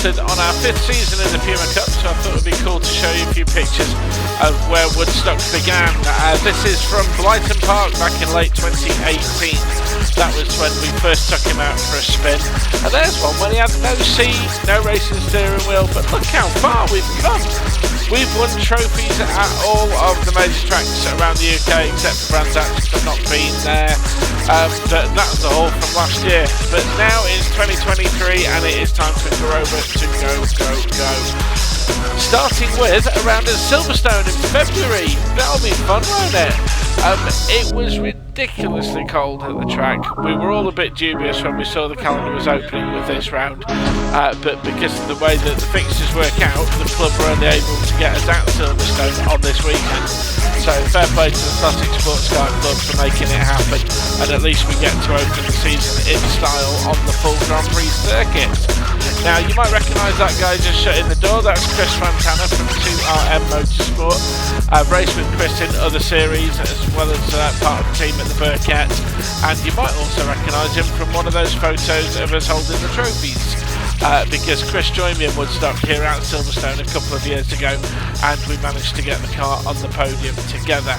entered on our 5th season in the Puma Cup, so I thought it would be cool to show you a few pictures of where Woodstock began. This is from Blyton Park back in late 2018. That was when we first took him out for a spin. And there's one when he had no seat, no racing steering wheel, but look how far we've come. We've won trophies at all of the major tracks around the UK, except for Brands Hatch. I've not been there. But that was the haul from last year. But now it's 2023 and it is time for Guroba to go. Starting with around at Silverstone in February. That'll be fun, won't it? It was ridiculously cold at the track. We were all a bit dubious when we saw the calendar was opening with this round, but because of the way that the fixtures work out, the club were only able to get us at Silverstone on this weekend. So fair play to the Classic Sports Car Club for making it happen, and at least we get to open the season in style on the full Grand Prix circuit. Now you might recognise that guy just shutting the door. That's Chris Fantana from 2RM Motorsport. I've raced with Chris in other series as well as part of the team at the Burkett, and you might also recognise him from one of those photos of us holding the trophies. Because Chris joined me in Woodstock here at Silverstone a couple of years ago, and we managed to get the car on the podium together.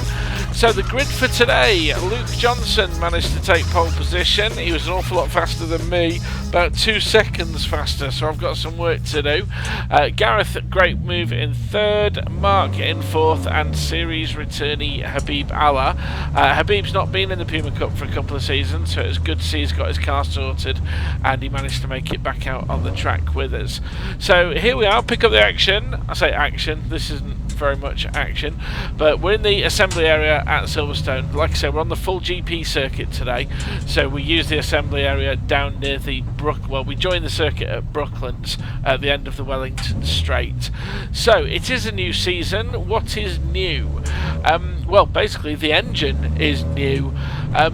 So the grid for today, Luke Johnson managed to take pole position. He was an awful lot faster than me, about 2 seconds faster, so I've got some work to do. Gareth, great move in 3rd, Mark in 4th, and series returnee Habib Allah. Habib's not been in the Puma Cup for a couple of seasons, so it's good to see he's got his car sorted, and he managed to make it back out on the track with us. So here we are, pick up the action. I say action, this isn't very much action, but we're in the assembly area at Silverstone. Like I said, we're on the full GP circuit today, so we use the assembly area down near the we join the circuit at Brooklands at the end of the Wellington Straight. So it is a new season. What is new? Well, basically the engine is new.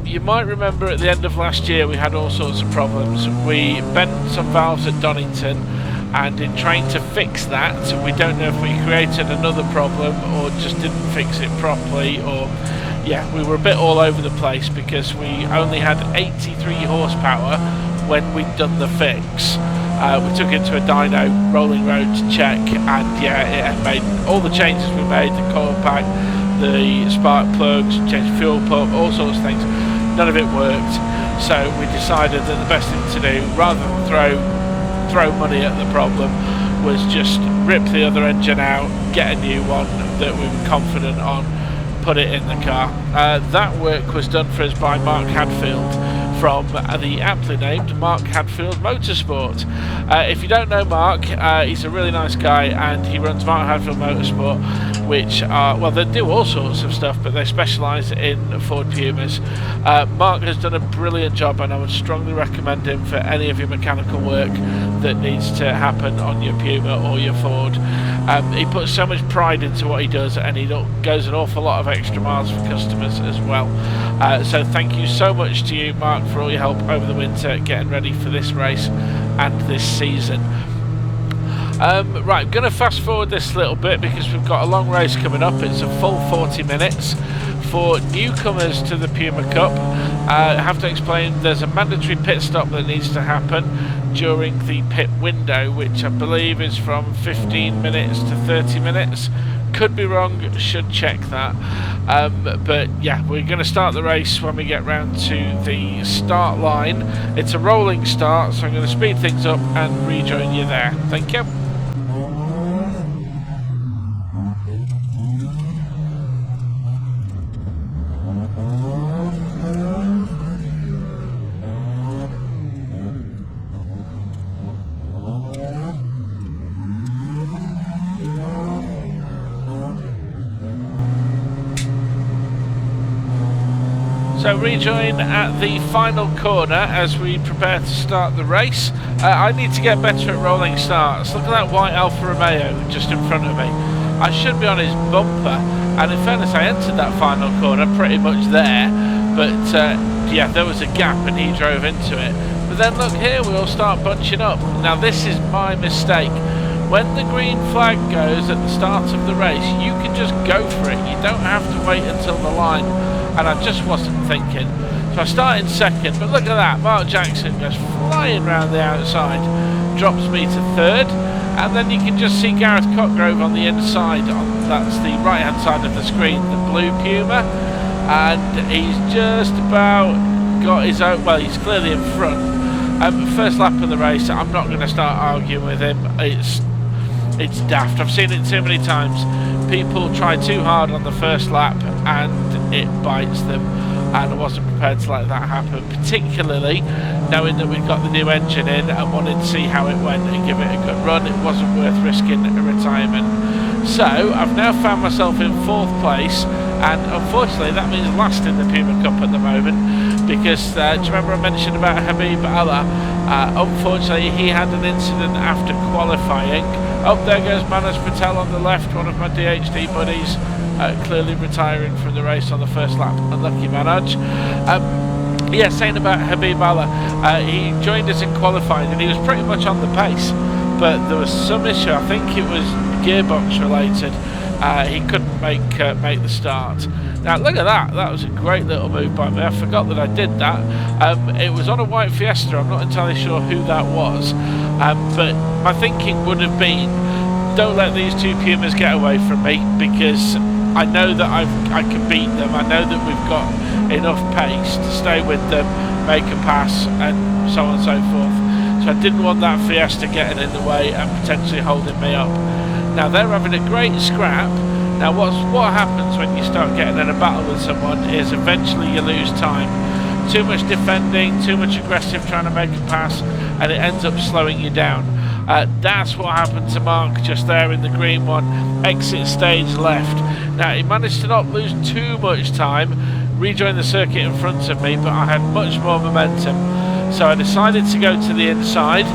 You might remember at the end of last year we had all sorts of problems. We bent some valves at Donington, and in trying to fix that, we don't know if we created another problem or just didn't fix it properly, or we were a bit all over the place because we only had 83 horsepower when we'd done the fix. We took it to a dyno rolling road to check, and it had made all the changes we made, the coil pack, the spark plugs, changed fuel pump, all sorts of things. None of it worked, so we decided that the best thing to do, rather than throw money at the problem, was just rip the other engine out, get a new one that we were confident on, put it in the car. That work was done for us by Mark Hadfield from the aptly named Mark Hadfield Motorsport. If you don't know Mark, he's a really nice guy, and he runs Mark Hadfield Motorsport, which are, they do all sorts of stuff, but they specialise in Ford Pumas. Mark has done a brilliant job, and I would strongly recommend him for any of your mechanical work that needs to happen on your Puma or your Ford. He puts so much pride into what he does, and he goes an awful lot of extra miles for customers as well. So thank you so much to you, Mark, for all your help over the winter getting ready for this race and this season. Right, I'm going to fast forward this a little bit because we've got a long race coming up. It's a full 40 minutes for newcomers to the Puma Cup. I have to explain there's a mandatory pit stop that needs to happen during the pit window, which I believe is from 15 minutes to 30 minutes. Could be wrong, should check that. But we're going to start the race when we get round to the start line. It's a rolling start, so I'm going to speed things up and rejoin you there. Thank you. So rejoin at the final corner as we prepare to start the race. I need to get better at rolling starts. Look at that white Alfa Romeo just in front of me. I should be on his bumper, and in fairness I entered that final corner pretty much there, but there was a gap and he drove into it. But then look here, we all start bunching up. Now this is my mistake. When the green flag goes at the start of the race, you can just go for it. You don't have to wait until the line. And I just wasn't thinking. So I start in second, but look at that, Mark Jackson goes flying round the outside, drops me to third, and then you can just see Gareth Cotgrove on the inside, that's the right hand side of the screen, the blue Puma, and he's just about got his own, well, he's clearly in front. First lap of the race, I'm not going to start arguing with him, it's daft. I've seen it too many times. People try too hard on the first lap and it bites them, and I wasn't prepared to let that happen, particularly knowing that we've got the new engine in and wanted to see how it went and give it a good run. It wasn't worth risking a retirement. So I've now found myself in 4th place, and unfortunately that means last in the Puma Cup at the moment, because do you remember I mentioned about Habib Allah? Unfortunately he had an incident after qualifying. Oh, there goes Manas Patel on the left, one of my DHD buddies, clearly retiring from the race on the first lap. Unlucky Manaj. Yeah, saying about Habib Allah, he joined us in qualifying and he was pretty much on the pace, but there was some issue, I think it was gearbox related. He couldn't make the start. Now look at that, that was a great little move by me. I forgot that I did that. It was on a white Fiesta, I'm not entirely sure who that was, but my thinking would have been, don't let these two Pumas get away from me, because I know that I can beat them. I know that we've got enough pace to stay with them, make a pass, and so on and so forth. So I didn't want that Fiesta getting in the way and potentially holding me up. Now they're having a great scrap. Now what happens when you start getting in a battle with someone is eventually you lose time. Too much defending, too much aggressive trying to make a pass, and it ends up slowing you down. That's what happened to Mark just there in the green one. Exit stage left. Now he managed to not lose too much time, rejoin the circuit in front of me, but I had much more momentum. So I decided to go to the inside,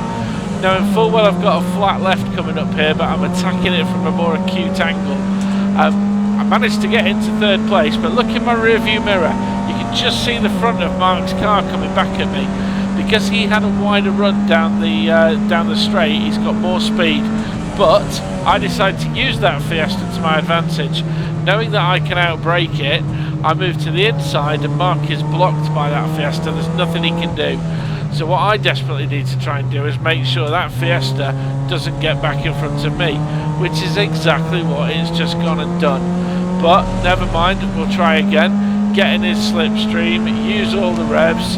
knowing full well I've got a flat left coming up here, but I'm attacking it from a more acute angle. I managed to get into 3rd place, but look in my rear view mirror, you can just see the front of Mark's car coming back at me. Because he had a wider run down the straight, he's got more speed, but I decided to use that Fiesta to my advantage. Knowing that I can outbrake it, I moved to the inside and Mark is blocked by that Fiesta. There's nothing he can do. So what I desperately need to try and do is make sure that Fiesta doesn't get back in front of me, which is exactly what it's just gone and done. But never mind, we'll try again. Get in his slipstream, use all the revs.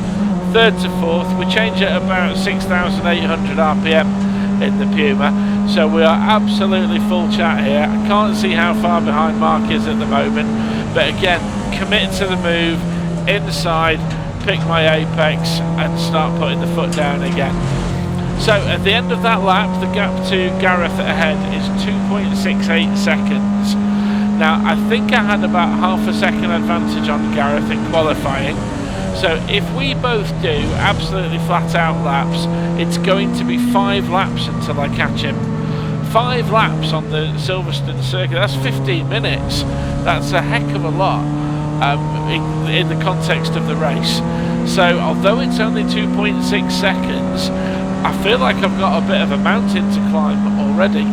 3rd to 4th, we change at about 6,800 RPM in the Puma, so we are absolutely full chat here. I can't see how far behind Mark is at the moment, but again, commit to the move, inside, pick my apex and start putting the foot down again. So at the end of that lap, the gap to Gareth ahead is 2.68 seconds. Now I think I had about half a second advantage on Gareth in qualifying. So if we both do absolutely flat out laps, it's going to be 5 laps until I catch him. 5 laps on the Silverstone circuit, that's 15 minutes. That's a heck of a lot in the context of the race. So although it's only 2.6 seconds, I feel like I've got a bit of a mountain to climb already.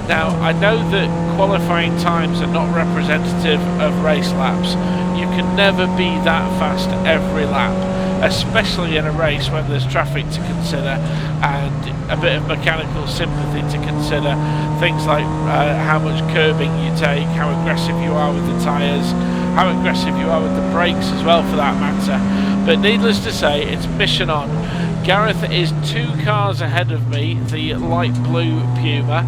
Now I know that qualifying times are not representative of race laps. You can never be that fast every lap, especially in a race when there's traffic to consider and a bit of mechanical sympathy to consider. Things like how much curbing you take, how aggressive you are with the tyres, how aggressive you are with the brakes as well for that matter. But needless to say, it's mission on. Gareth is 2 cars ahead of me, the light blue Puma,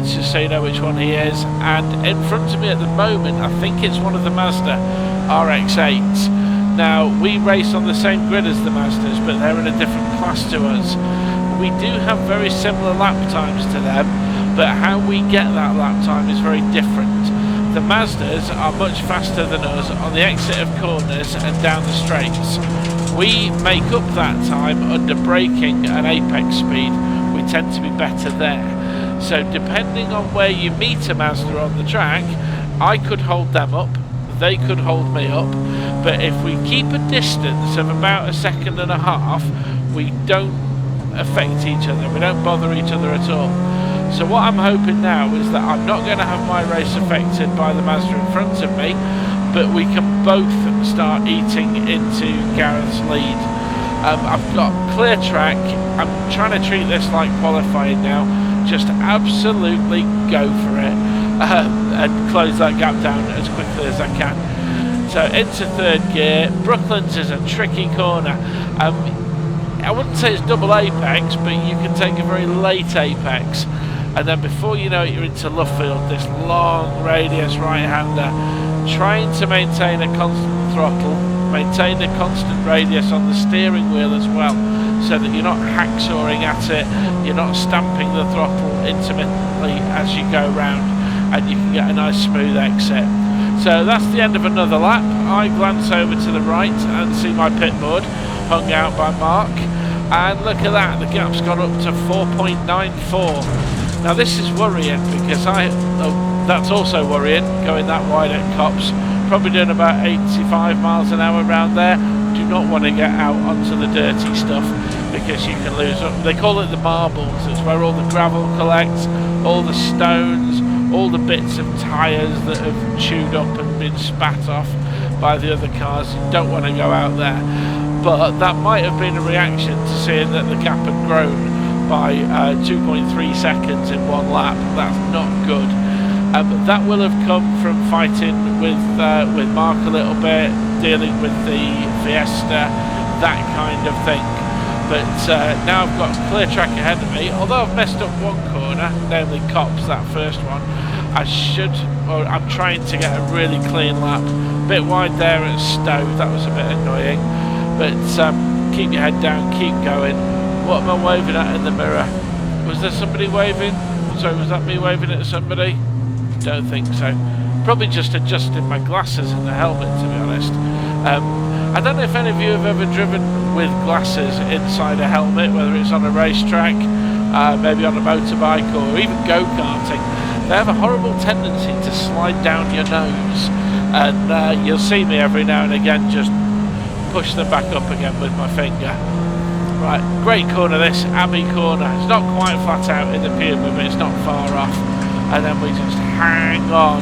just so you know which one he is, and in front of me at the moment I think it's one of the Mazda RX-8s. Now we race on the same grid as the Mazdas, but they're in a different class to us. We do have very similar lap times to them, but how we get that lap time is very different. The Mazdas are much faster than us on the exit of corners and down the straights. We make up that time under braking and apex speed. We tend to be better there. So depending on where you meet a Mazda on the track, I could hold them up, they could hold me up, but if we keep a distance of about 1.5 seconds, we don't affect each other, we don't bother each other at all. So what I'm hoping now is that I'm not going to have my race affected by the Mazda in front of me, but we can both start eating into Gareth's lead. I've got clear track. I'm trying to treat this like qualifying now. Just absolutely go for it and close that gap down as quickly as I can. So into third gear. Brooklands is a tricky corner. I wouldn't say it's double apex, but you can take a very late apex, and then before you know it, you're into Luffield, this long radius right-hander, trying to maintain a constant throttle, maintain a constant radius on the steering wheel as well, so that you're not hacksawing at it, you're not stamping the throttle intermittently as you go round, and you can get a nice smooth exit. So that's the end of another lap. I glance over to the right and see my pit board hung out by Mark, and look at that, the gap's gone up to 4.94. Now this is worrying, because that's also worrying, going that wide at Cops, probably doing about 85 miles an hour around there. Do not want to get out onto the dirty stuff, because you can lose, they call it the marbles, it's where all the gravel collects, all the stones, all the bits of tyres that have chewed up and been spat off by the other cars. You don't want to go out there. But that might have been a reaction to seeing that the gap had grown by 2.3 seconds in one lap. That's not good. That will have come from fighting with Mark a little bit, dealing with the Fiesta, that kind of thing. But now I've got clear track ahead of me. Although I've messed up one corner, namely Cops, that first one, I'm trying to get a really clean lap. A bit wide there at Stowe, that was a bit annoying. But keep your head down, keep going. What am I waving at in the mirror? Was there somebody waving? Sorry, was that me waving at somebody? Don't think so. Probably just adjusting my glasses and the helmet, to be honest. I don't know if any of you have ever driven with glasses inside a helmet, whether it's on a racetrack, maybe on a motorbike, or even go-karting. They have a horrible tendency to slide down your nose, and you'll see me every now and again just push them back up again with my finger. Right, great corner this, Abbey corner. It's not quite flat out in the Puma, but it's not far off. And then we just hang on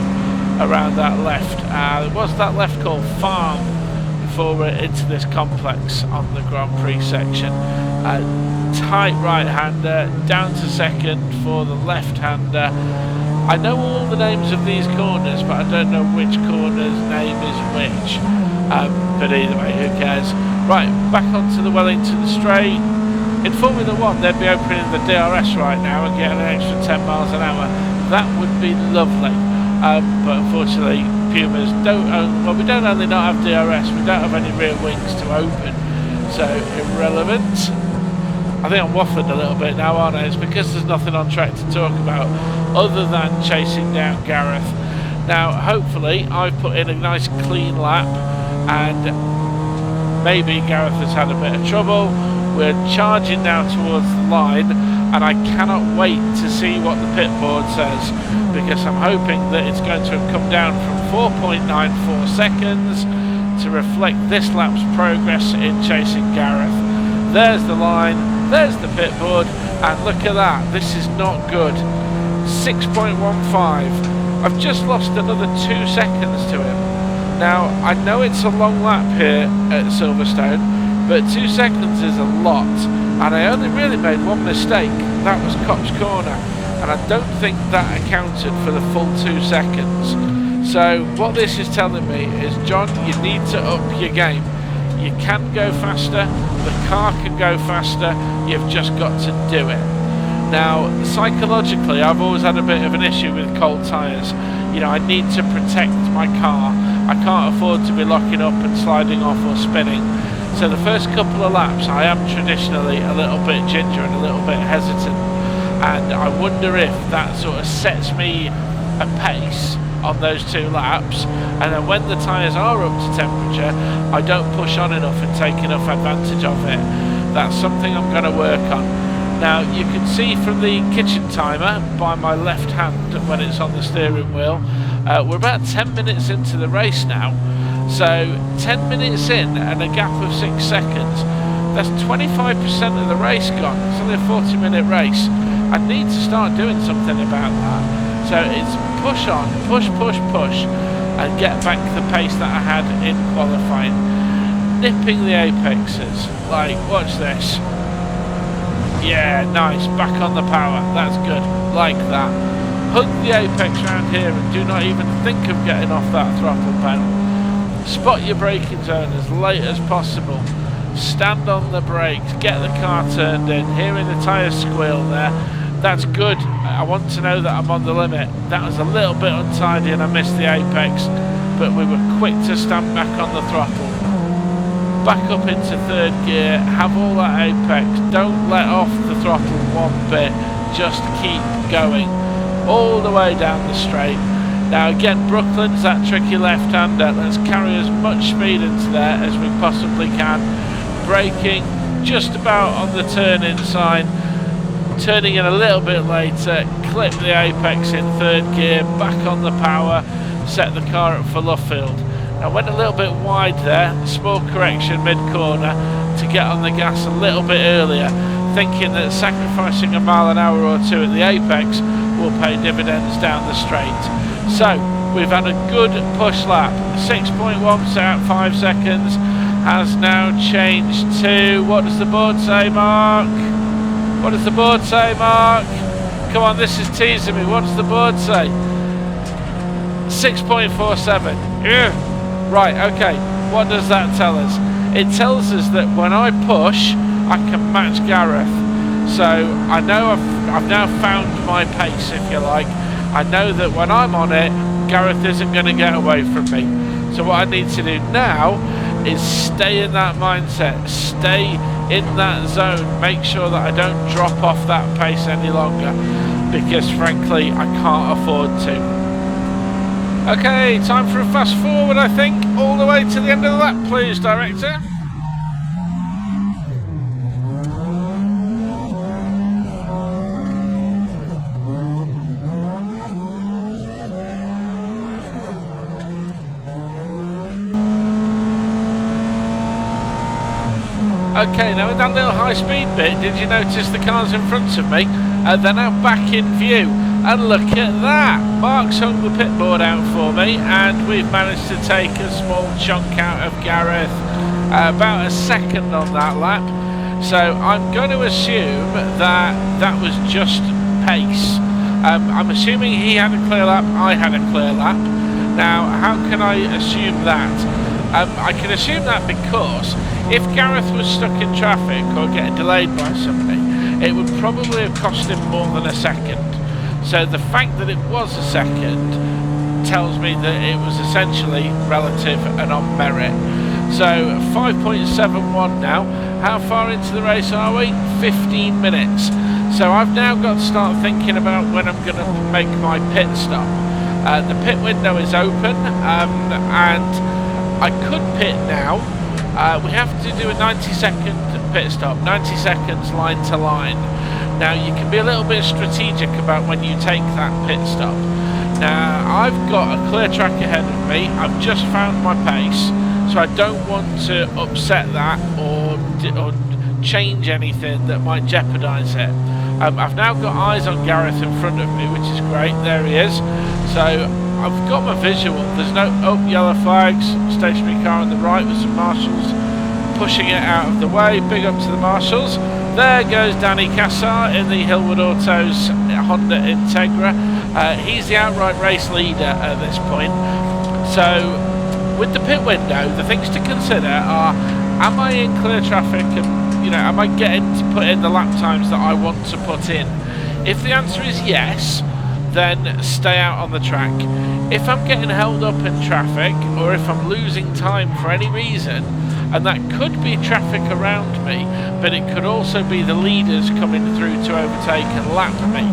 around that left. What's that left called? Farm. Before we're into this complex on the Grand Prix section. Tight right-hander, down to second for the left-hander. I know all the names of these corners, but I don't know which corner's name is which. But either way, who cares? Right, back onto the Wellington straight. In Formula 1, they'd be opening the DRS right now and getting an extra 10 miles an hour. That would be lovely. But unfortunately, Pumas don't own, well, we don't only not have DRS, we don't have any rear wings to open. So, irrelevant. I think I'm waffling a little bit now, aren't I? It's because there's nothing on track to talk about other than chasing down Gareth. Now, hopefully, I've put in a nice clean lap, and maybe Gareth has had a bit of trouble. We're charging now towards the line, and I cannot wait to see what the pit board says, because I'm hoping that it's going to have come down from 4.94 seconds to reflect this lap's progress in chasing Gareth. There's the line, there's the pit board, and look at that, this is not good. 6.15. I've just lost another 2 seconds to him. Now, I know it's a long lap here at Silverstone, but 2 seconds is a lot, and I only really made one mistake. That was Cop's corner, and I don't think that accounted for the full 2 seconds. So what this is telling me is, John, you need to up your game. You can go faster, the car can go faster, you've just got to do it. Now, psychologically, I've always had a bit of an issue with cold tyres. You know, I need to protect my car. I can't afford to be locking up and sliding off or spinning. So the first couple of laps, I am traditionally a little bit ginger and a little bit hesitant. And I wonder if that sort of sets me a pace on those 2 laps, and then when the tyres are up to temperature, I don't push on enough and take enough advantage of it. That's something I'm going to work on. Now, you can see from the kitchen timer by my left hand when it's on the steering wheel, we're about 10 minutes into the race now. So 10 minutes in and a gap of 6 seconds, that's 25% of the race gone. It's only a 40-minute race. I need to start doing something about that. So it's push on, push, push, push. and get back the pace that I had in qualifying. Nipping the apexes. Like, watch this. Yeah, nice. Back on the power. That's good. Like that. Hug the apex around here and do not even think of getting off that throttle pedal. Spot your braking zone as late as possible. Stand on the brakes. Get the car turned in. Hearing the tyre squeal there. That's good. I want to know that I'm on the limit. That was a little bit untidy and I missed the apex, but we were quick to stand back on the throttle. Back up into third gear, have all that apex, don't let off the throttle one bit, just keep going all the way down the straight. Now again, Brooklyn's that tricky left-hander. Let's carry as much speed into there as we possibly can. Braking just about on the turn-in sign, turning in a little bit later, clip the apex in third gear, back on the power, set the car up for Luffield. I went a little bit wide there, small correction mid-corner to get on the gas a little bit earlier, thinking that sacrificing a mile an hour or two at the apex will pay dividends down the straight. So, we've had a good push lap. 6.1 set out 5 seconds has now changed to, what does the board say, Mark? What does the board say, Mark? Come on, this is teasing me. What does the board say? 6.47. Yeah. Right, okay. What does that tell us? It tells us that when I push, I can match Gareth. So I know I've now found my pace, if you like. I know that when I'm on it, Gareth isn't going to get away from me. So what I need to do now is stay in that mindset, stay in that zone, make sure that I don't drop off that pace any longer, because frankly I can't afford to. Okay, time for a fast forward, I think, all the way to the end of the lap, please, director. Okay, now with that little high speed bit, did you notice the cars in front of me? They're now back in view. And look at that! Mark's hung the pit board out for me, and we've managed to take a small chunk out of Gareth. About a second on that lap. So I'm going to assume that that was just pace. I'm assuming he had a clear lap, I had a clear lap. Now, how can I assume that? I can assume that because if Gareth was stuck in traffic or getting delayed by somebody, it would probably have cost him more than a second. So the fact that it was a second tells me that it was essentially relative and on merit. So 5.71 now. How far into the race are we? 15 minutes. So I've now got to start thinking about when I'm going to make my pit stop. The pit window is open, and I could pit now. We have to do a 90-second pit stop, 90 seconds line to line. Now you can be a little bit strategic about when you take that pit stop. Now I've got a clear track ahead of me, I've just found my pace, so I don't want to upset that or change anything that might jeopardise it. I've now got eyes on Gareth in front of me, which is great, there he is. So I've got my visual, there's no, yellow flags, stationary car on the right with some marshals pushing it out of the way, big up to the marshals. There goes Danny Cassar in the Hillwood Autos Honda Integra. He's the outright race leader at this point. So with the pit window, the things to consider are, am I in clear traffic and, you know, am I getting to put in the lap times that I want to put in? If the answer is yes, then stay out on the track. If I'm getting held up in traffic, or if I'm losing time for any reason, and that could be traffic around me, but it could also be the leaders coming through to overtake and lap me.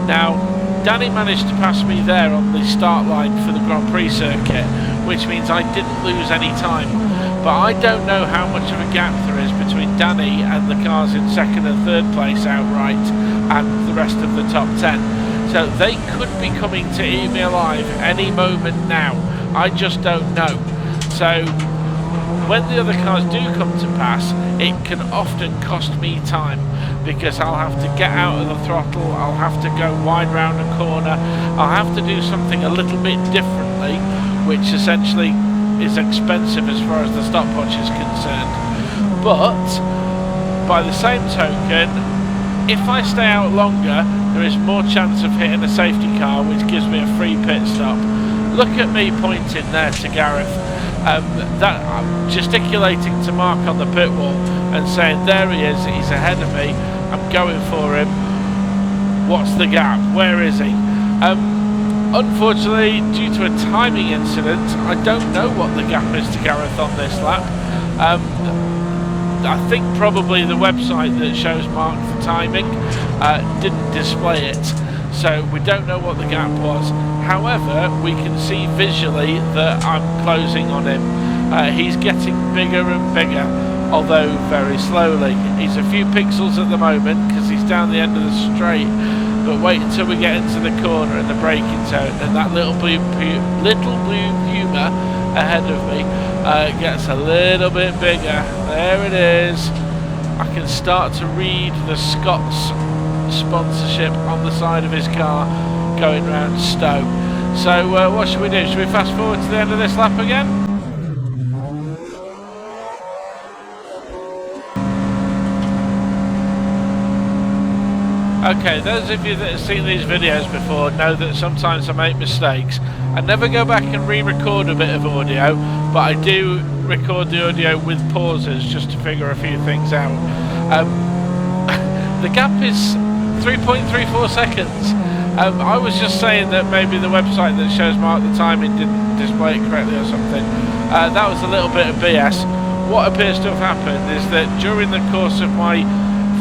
Now, Danny managed to pass me there on the start line for the Grand Prix circuit, which means I didn't lose any time. But I don't know how much of a gap there is between Danny and the cars in second and third place outright and the rest of the top 10. So they could be coming to eat me alive any moment now. I just don't know. So when the other cars do come to pass, it can often cost me time, because I'll have to get out of the throttle, I'll have to go wide round a corner, I'll have to do something a little bit differently, which essentially is expensive as far as the stopwatch is concerned. But by the same token, if I stay out longer, there is more chance of hitting a safety car, which gives me a free pit stop. Look at me pointing there to Gareth. I'm gesticulating to Mark on the pit wall and saying, there he is, he's ahead of me, I'm going for him. What's the gap? Where is he? Unfortunately, due to a timing incident, I don't know what the gap is to Gareth on this lap. I think probably the website that shows Mark the timing didn't display it, so we don't know what the gap was. However, we can see visually that I'm closing on him. He's getting bigger and bigger, although very slowly. He's a few pixels at the moment because he's down the end of the straight, but wait until we get into the corner and the braking zone, and that little blue Puma ahead of me gets a little bit bigger. There it is. I can start to read the Scott's sponsorship on the side of his car going round Stowe. So what should we do? Should we fast forward to the end of this lap again? Okay, those of you that have seen these videos before know that sometimes I make mistakes. I never go back and re-record a bit of audio, but I do record the audio with pauses just to figure a few things out. The gap is 3.34 seconds. I was just saying that maybe the website that shows Mark the timing didn't display it correctly or something. That was a little bit of BS. What appears to have happened is that during the course of my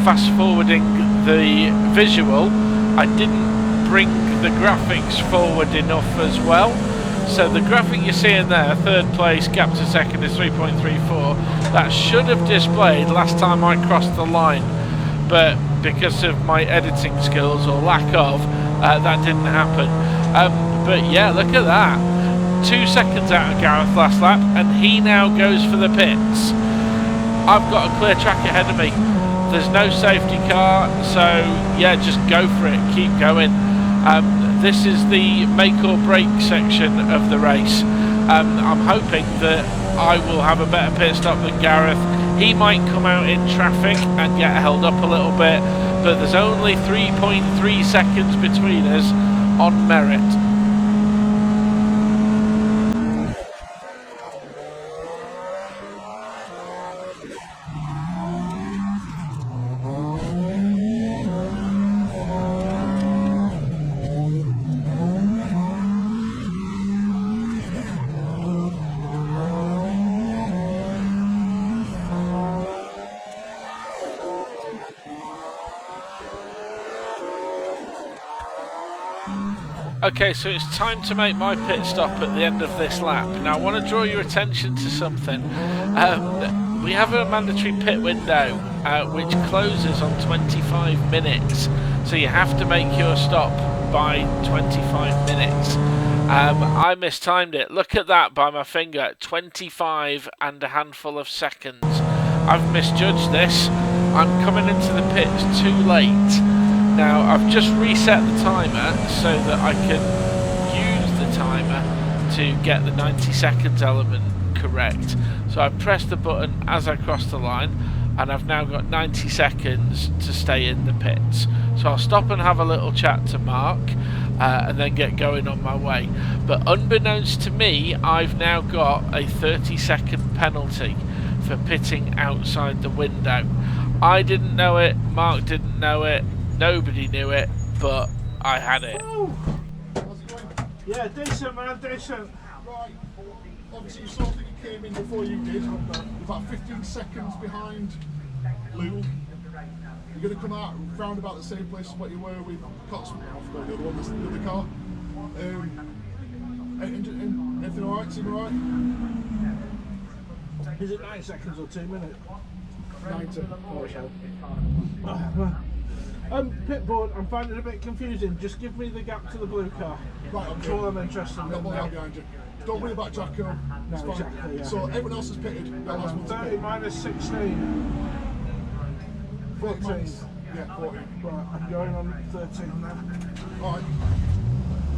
fast forwarding the visual, I didn't bring the graphics forward enough as well. So the graphic you're seeing there, third place, gap to second is 3.34. That should have displayed last time I crossed the line, but because of my editing skills or lack of, that didn't happen. But yeah, look at that. 2 seconds out of Gareth last lap, and he now goes for the pits. I've got a clear track ahead of me. There's no safety car, so yeah, just go for it, keep going. This is the make or break section of the race. I'm hoping that I will have a better pit stop than Gareth. He might come out in traffic and get held up a little bit, but there's only 3.3 seconds between us on merit. Okay, so it's time to make my pit stop at the end of this lap. Now I want to draw your attention to something. We have a mandatory pit window which closes on 25 minutes, so you have to make your stop by 25 minutes. I mistimed it. Look at that by my finger, 25 and a handful of seconds. I've misjudged this. I'm coming into the pits too late. Now I've just reset the timer so that I can use the timer to get the 90 seconds element correct. So I pressed the button as I crossed the line, and I've now got 90 seconds to stay in the pits. So I'll stop and have a little chat to Mark and then get going on my way. But unbeknownst to me, I've now got a 30-second penalty for pitting outside the window. I didn't know it, Mark didn't know it, nobody knew it, but I had it. Oh. Yeah, decent man, decent. Right, obviously you saw that you came in before you did. You're about 15 seconds behind Lou. You're going to come out round about the same place as what you were with Cotswold, the other one, the other car. Everything alright? Seem alright? Is it 9 seconds or 2 minutes? 90. Pitboard, I'm finding it a bit confusing. Just give me the gap to the blue car. Right, That's all I'm interested in. Got one out behind you. Don't worry about Jacko. It's fine. Exactly, yeah. So everyone else has pitted. That last one's 30 pitted. minus 16. 14. Yeah, 14. Right, I'm going on 13 now. Alright.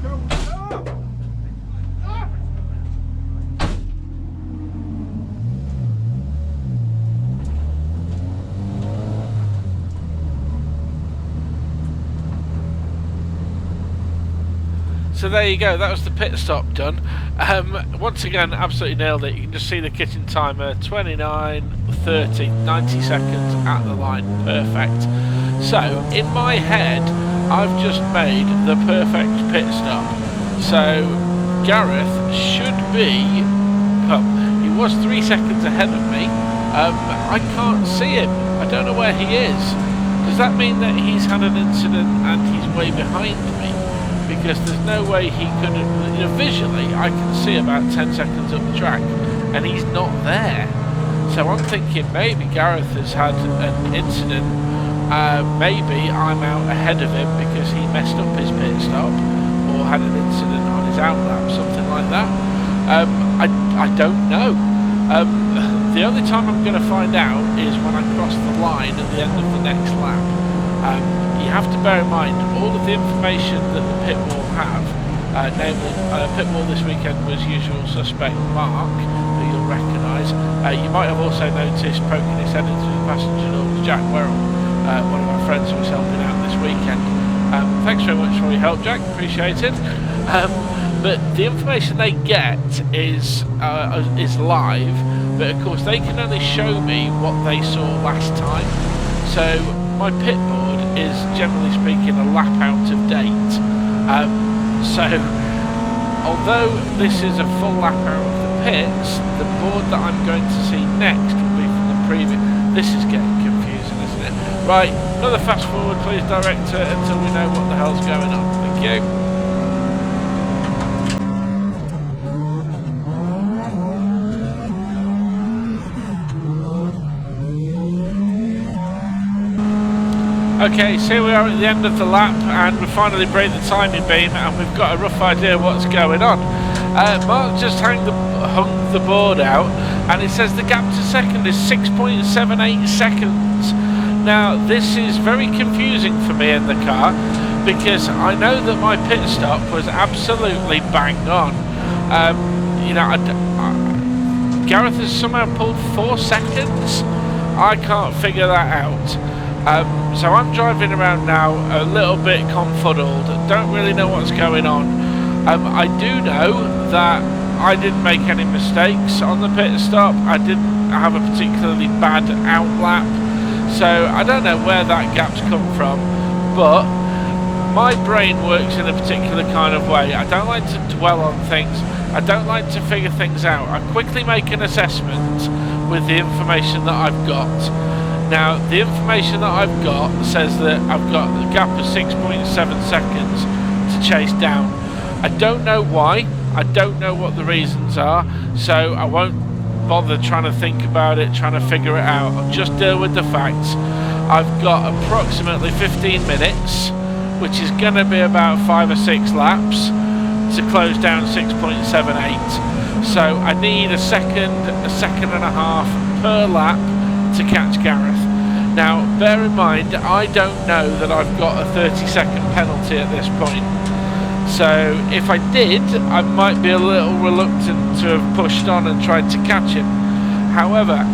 Go. Ah! Ah! So there you go, that was the pit stop done. Once again, absolutely nailed it. You can just see the kitchen timer, 29, 30, 90 seconds at the line, perfect. So, in my head, I've just made the perfect pit stop. So, Gareth should be, well, he was 3 seconds ahead of me. I can't see him, I don't know where he is. Does that mean that he's had an incident and he's way behind me? Because there's no way he could have, you know, visually I can see about 10 seconds up the track and he's not there. So I'm thinking maybe Gareth has had an incident, maybe I'm out ahead of him because he messed up his pit stop or had an incident on his outlap, something like that. I don't know. The only time I'm going to find out is when I cross the line at the end of the next lap. You have to bear in mind all of the information that the pit wall have, namely pit wall this weekend was usual suspect Mark, who you'll recognise. You might have also noticed poking his head into the passenger door was Jack Werrell, one of my friends who was helping out this weekend. Thanks very much for your help, Jack, appreciate it. But the information they get is live, but of course they can only show me what they saw last time. So my pit board is generally speaking a lap out of date. So although this is a full lap out of the pits, the board that I'm going to see next will be from the previous. This is getting confusing, isn't it? Right, another fast forward please, director, until we know what the hell's going on. Thank you. Okay, so here we are at the end of the lap and we finally break the timing beam and we've got a rough idea what's going on. Mark just hung the board out and it says the gap to second is 6.78 seconds. Now this is very confusing for me in the car because I know that my pit stop was absolutely bang on. You know, Gareth has somehow pulled 4 seconds. I can't figure that out. So I'm driving around now a little bit confuddled, don't really know what's going on. I do know that I didn't make any mistakes on the pit stop, I didn't have a particularly bad outlap, so I don't know where that gap's come from, but my brain works in a particular kind of way. I don't like to dwell on things, I don't like to figure things out, I quickly make an assessment with the information that I've got. Now, the information that I've got says that I've got a gap of 6.7 seconds to chase down. I don't know why, I don't know what the reasons are, so I won't bother trying to think about it, trying to figure it out. I'll just deal with the facts. I've got approximately 15 minutes, which is going to be about 5 or 6 laps to close down 6.78. So I need a second and a half per lap to catch Gareth. Now bear in mind I don't know that I've got a 30-second penalty at this point, so if I did I might be a little reluctant to have pushed on and tried to catch him. However,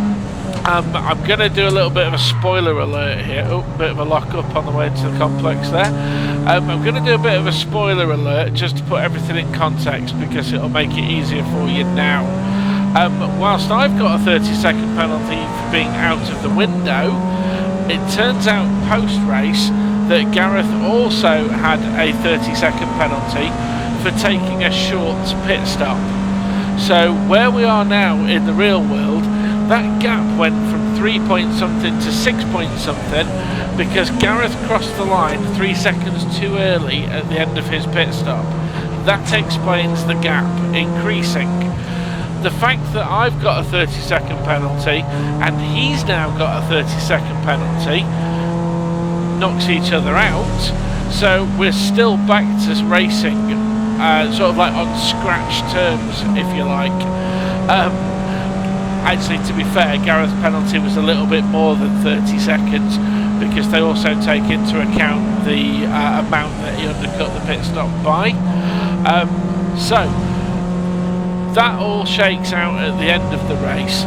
I'm going to do a little bit of a spoiler alert here. Oh, bit of a lock up on the way to the complex there. I'm going to do a bit of a spoiler alert just to put everything in context because it'll make it easier for you now. Whilst I've got a 30-second penalty for being out of the window, it turns out post-race that Gareth also had a 30-second penalty for taking a short pit stop. So where we are now in the real world, that gap went from 3 point something to 6 point something because Gareth crossed the line 3 seconds too early at the end of his pit stop. That explains the gap increasing. The fact that I've got a 30-second penalty and he's now got a 30-second penalty knocks each other out, so we're still back to racing sort of like on scratch terms, if you like. Actually, to be fair, Gareth's penalty was a little bit more than 30 seconds because they also take into account the amount that he undercut the pit stop by. So that all shakes out at the end of the race.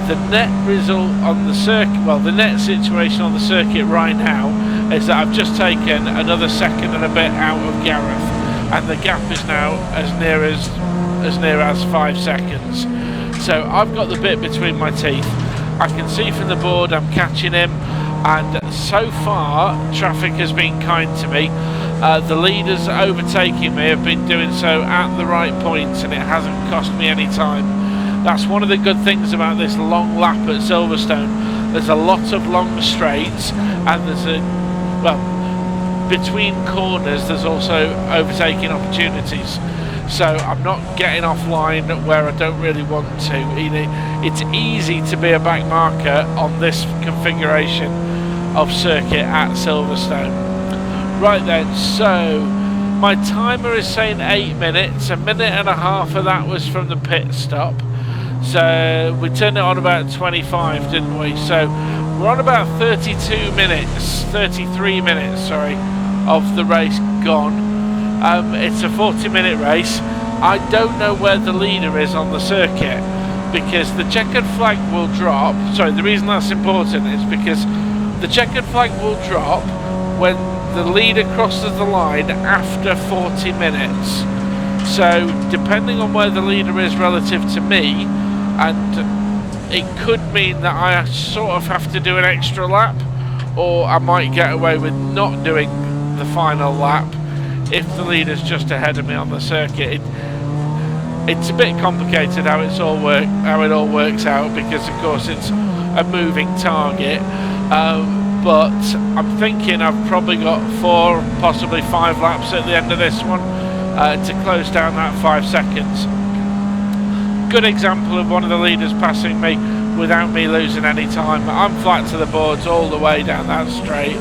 The net result on the circuit, well, the net situation on the circuit right now is that I've just taken another second and a bit out of Gareth. and the gap is now as near as 5 seconds. So I've got the bit between my teeth. I can see from the board I'm catching him, and so far traffic has been kind to me. The leaders overtaking me have been doing so at the right points, and it hasn't cost me any time. That's one of the good things about this long lap at Silverstone. There's a lot of long straights, and between corners there's also overtaking opportunities. So I'm not getting offline where I don't really want to. It's easy to be a back marker on this configuration of circuit at Silverstone. Right then, so my timer is saying 8 minutes. A minute and a half of that was from the pit stop. So we turned it on about 25, didn't we? So we're on about 33 minutes, sorry, of the race gone. It's a 40-minute race. I don't know where the leader is on the circuit, because the checkered flag will drop. Sorry, the reason that's important is because the checkered flag will drop when the leader crosses the line after 40 minutes. So depending on where the leader is relative to me, and it could mean that I sort of have to do an extra lap, or I might get away with not doing the final lap if the leader's just ahead of me on the circuit. It's a bit complicated how it all works out, because of course it's a moving target. But I'm thinking I've probably got 4, possibly 5 laps at the end of this one to close down that 5 seconds. Good example of one of the leaders passing me without me losing any time. I'm flat to the boards all the way down that straight.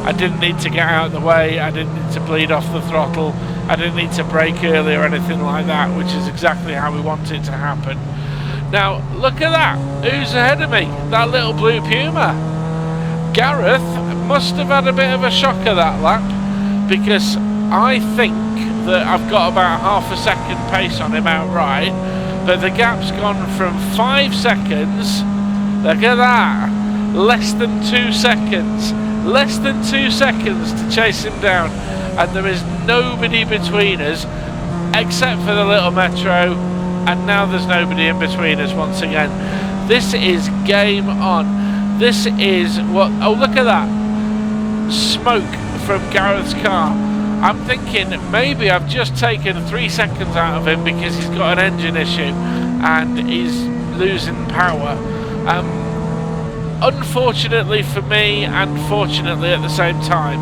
I didn't need to get out of the way, I didn't need to bleed off the throttle, I didn't need to brake early or anything like that, which is exactly how we want it to happen. Now look at that, who's ahead of me? That little blue Puma. Gareth must have had a bit of a shocker that lap, because I think that I've got about half a second pace on him outright, but the gap's gone from 5 seconds, look at that, less than 2 seconds. Less than 2 seconds to chase him down, and there is nobody between us except for the little Metro, and now there's nobody in between us once again. This is game on. This is what, oh look at that, smoke from Gareth's car. I'm thinking maybe I've just taken 3 seconds out of him because he's got an engine issue and he's losing power. Unfortunately for me, and fortunately at the same time.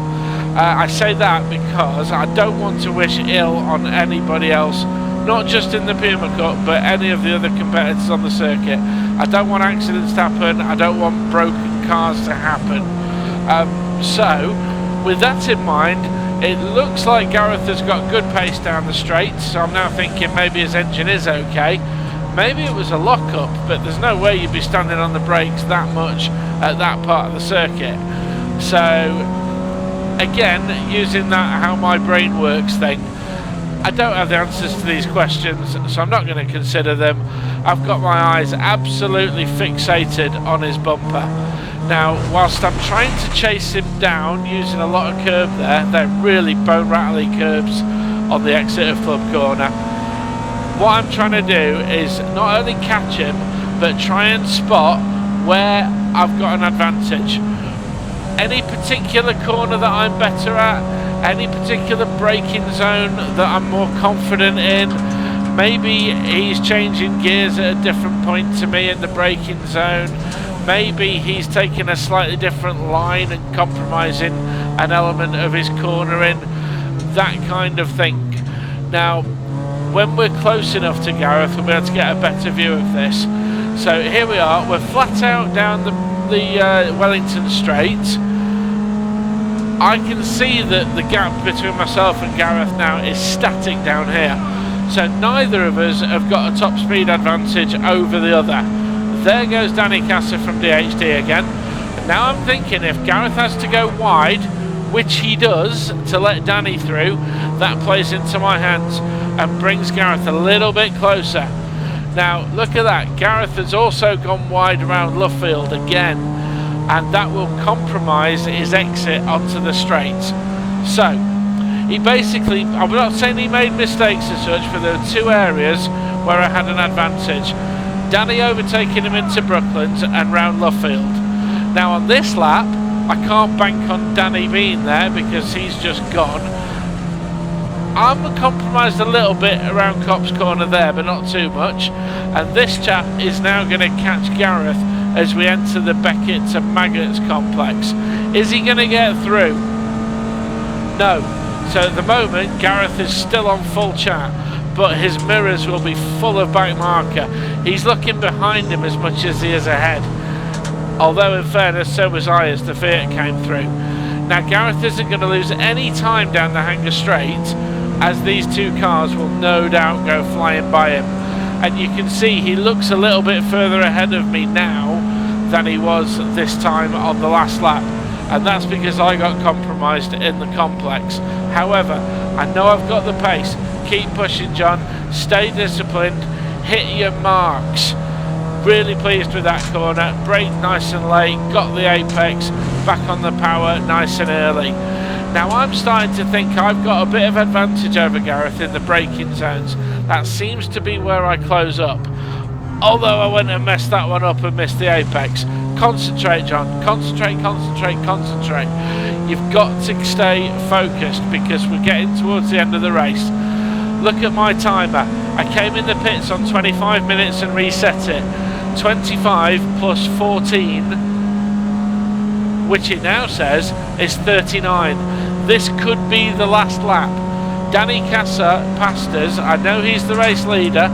I say that because I don't want to wish ill on anybody else, not just in the Puma Cup, but any of the other competitors on the circuit. I don't want accidents to happen, I don't want broken cars to happen. So, with that in mind, it looks like Gareth has got good pace down the straight, so I'm now thinking maybe his engine is okay. Maybe it was a lock-up, but there's no way you'd be standing on the brakes that much at that part of the circuit. So, again, using that how my brain works thing, I don't have the answers to these questions, so I'm not going to consider them. I've got my eyes absolutely fixated on his bumper. Now, whilst I'm trying to chase him down using a lot of curb there, they're really bone-rattly curbs on the exit of Club Corner. What I'm trying to do is not only catch him, but try and spot where I've got an advantage. Any particular corner that I'm better at, any particular braking zone that I'm more confident in. Maybe he's changing gears at a different point to me in the braking zone. Maybe he's taking a slightly different line and compromising an element of his cornering, that kind of thing. Now, when we're close enough to Gareth, we'll be able to get a better view of this. So here we are, we're flat out down the Wellington Straight. I can see that the gap between myself and Gareth now is static down here. So neither of us have got a top speed advantage over the other. There goes Danny Casser from DHD again. Now I'm thinking if Gareth has to go wide, which he does, to let Danny through, that plays into my hands and brings Gareth a little bit closer. Now look at that, Gareth has also gone wide around Luffield again, and that will compromise his exit onto the straight. So he basically, I'm not saying he made mistakes as such, but there were two areas where I had an advantage. Danny overtaking him into Brooklands and round Luffield. Now on this lap, I can't bank on Danny being there because he's just gone. I'm compromised a little bit around Copse Corner there, but not too much. And this chap is now going to catch Gareth as we enter the Beckett to Maggots complex. Is he going to get through? No. So at the moment, Gareth is still on full chat, but his mirrors will be full of back marker. He's looking behind him as much as he is ahead. Although in fairness, so was I as the Fiat came through. Now Gareth isn't going to lose any time down the Hanger Straight, as these two cars will no doubt go flying by him. And you can see he looks a little bit further ahead of me now than he was this time on the last lap. And that's because I got compromised in the complex. However, I know I've got the pace. Keep pushing, John. Stay disciplined. Hit your marks. Really pleased with that corner. Braked nice and late. Got the apex. Back on the power nice and early. Now I'm starting to think I've got a bit of advantage over Gareth in the braking zones. That seems to be where I close up. Although I went and messed that one up and missed the apex. Concentrate, John. Concentrate, concentrate, concentrate. You've got to stay focused because we're getting towards the end of the race. Look at my timer. I came in the pits on 25 minutes and reset it. 25 plus 14, which it now says is 39. This could be the last lap. Danny Casa passed us. I know he's the race leader.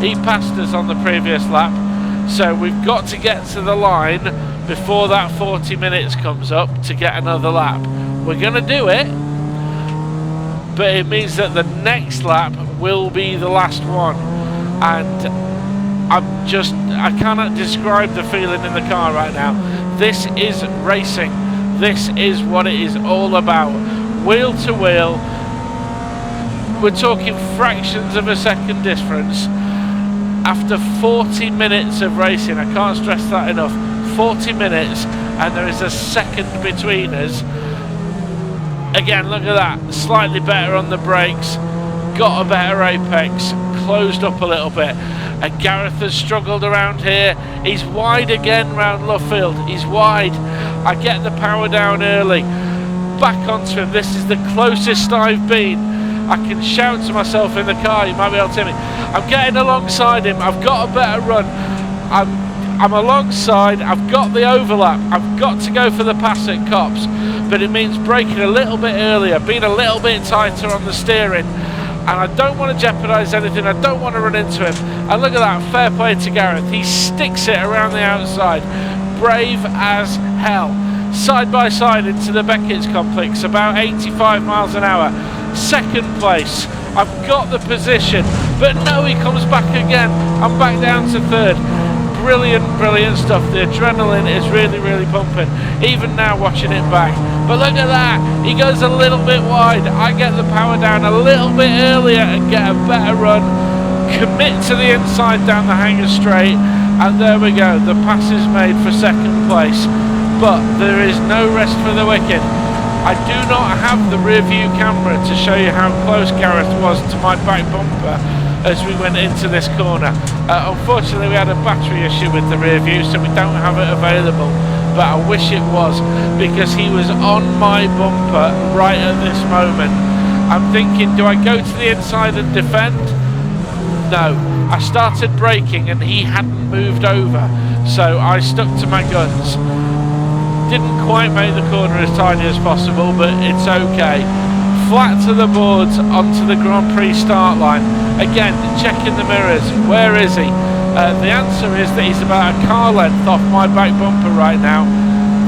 He passed us on the previous lap. So we've got to get to the line before that 40 minutes comes up to get another lap. We're going to do it, but it means that the next lap will be the last one. And I cannot describe the feeling in the car right now. This is racing. This is what it is all about. Wheel to wheel. We're talking fractions of a second difference. After 40 minutes of racing, I can't stress that enough, 40 minutes, and there is a second between us. Again, look at that, slightly better on the brakes, got a better apex, closed up a little bit, and Gareth has struggled around here. He's wide again round Luffield, he's wide. I get the power down early, back onto him. This is the closest I've been. I can shout to myself in the car, you might be able to hear me. I'm getting alongside him, I've got a better run. I'm alongside, I've got the overlap, I've got to go for the pass at Copse, but it means braking a little bit earlier, being a little bit tighter on the steering, and I don't want to jeopardise anything, I don't want to run into him. And look at that, fair play to Gareth, he sticks it around the outside, brave as hell. Side by side into the Beckett's complex, about 85 miles an hour. Second place, I've got the position, but no, he comes back again. I'm back down to third. Brilliant, brilliant stuff. The adrenaline is really, really pumping, even now watching it back. But look at that, he goes a little bit wide. I get the power down a little bit earlier and get a better run. Commit to the inside down the Hanger Straight, and there we go. The pass is made for second place, but there is no rest for the wicked. I do not have the rear view camera to show you how close Gareth was to my back bumper as we went into this corner. Unfortunately, we had a battery issue with the rear view, so we don't have it available, but I wish it was, because he was on my bumper right at this moment. I'm thinking, do I go to the inside and defend? No. I started braking and he hadn't moved over, so I stuck to my guns. Didn't quite make the corner as tidy as possible, but it's okay. Flat to the boards onto the Grand Prix start line. Again, checking the mirrors. Where is he? The answer is that he's about a car length off my back bumper right now.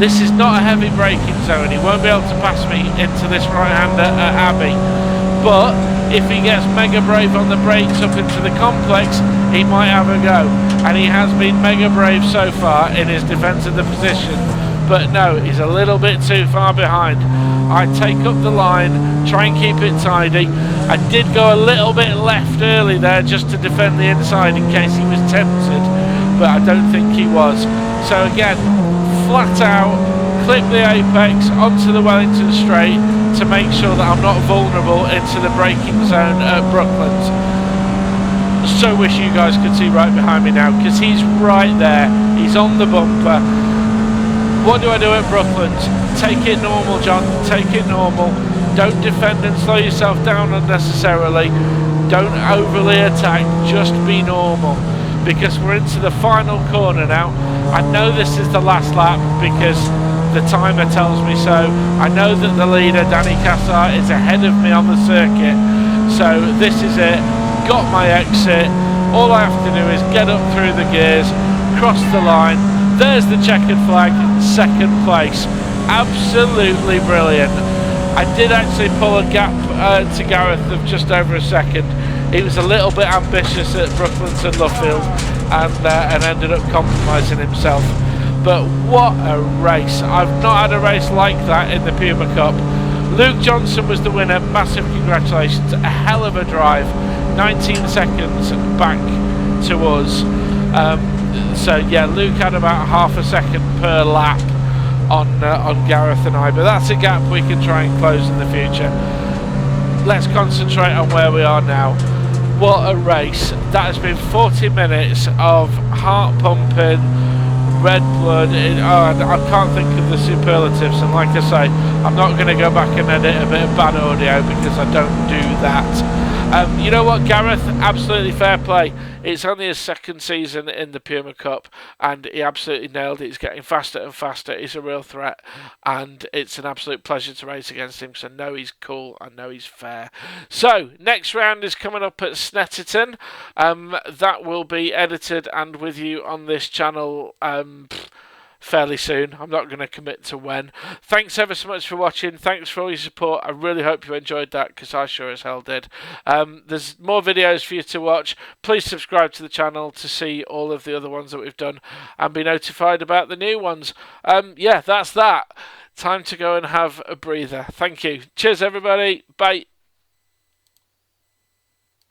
This is not a heavy braking zone. He won't be able to pass me into this right-hander at Abbey. But if he gets mega brave on the brakes up into the complex, he might have a go. And he has been mega brave so far in his defence of the position. But no, he's a little bit too far behind. I take up the line, try and keep it tidy. I did go a little bit left early there just to defend the inside in case he was tempted, but I don't think he was. So again, flat out, clip the apex onto the Wellington Straight, to make sure that I'm not vulnerable into the braking zone at Brooklands. So wish you guys could see right behind me now, because he's right there. He's on the bumper. What do I do at Brooklands? Take it normal, John. Take it normal. Don't defend and slow yourself down unnecessarily. Don't overly attack. Just be normal. Because we're into the final corner now. I know this is the last lap because the timer tells me so. I know that the leader, Danny Cassar, is ahead of me on the circuit. So this is it. Got my exit. All I have to do is get up through the gears, cross the line. There's the checkered flag, second place. Absolutely brilliant. I did actually pull a gap to Gareth of just over a second. He was a little bit ambitious at Brooklands and Luffield and ended up compromising himself. But what a race. I've not had a race like that in the Puma Cup. Luke Johnson was the winner. Massive congratulations. A hell of a drive. 19 seconds back to us. So yeah, Luke had about half a second per lap on Gareth and I, but that's a gap we can try and close in the future. Let's concentrate on where we are now. What a race. That has been 40 minutes of heart pumping, red blood. I can't think of the superlatives, and like I say, I'm not going to go back and edit a bit of bad audio because I don't do that. You know what, Gareth? Absolutely fair play. It's only his second season in the Puma Cup, and he absolutely nailed it. He's getting faster and faster. He's a real threat, and it's an absolute pleasure to race against him. So, no, he's cool. I know he's fair. So, next round is coming up at Snetterton. That will be edited and with you on this channel fairly soon. I'm not going to commit to when. Thanks ever so much for watching. Thanks for all your support. I really hope you enjoyed that, because I sure as hell did. There's more videos for you to watch. Please subscribe to the channel to see all of the other ones that we've done and be notified about the new ones. Yeah, that's that. Time to go and have a breather. Thank you. Cheers, everybody. Bye.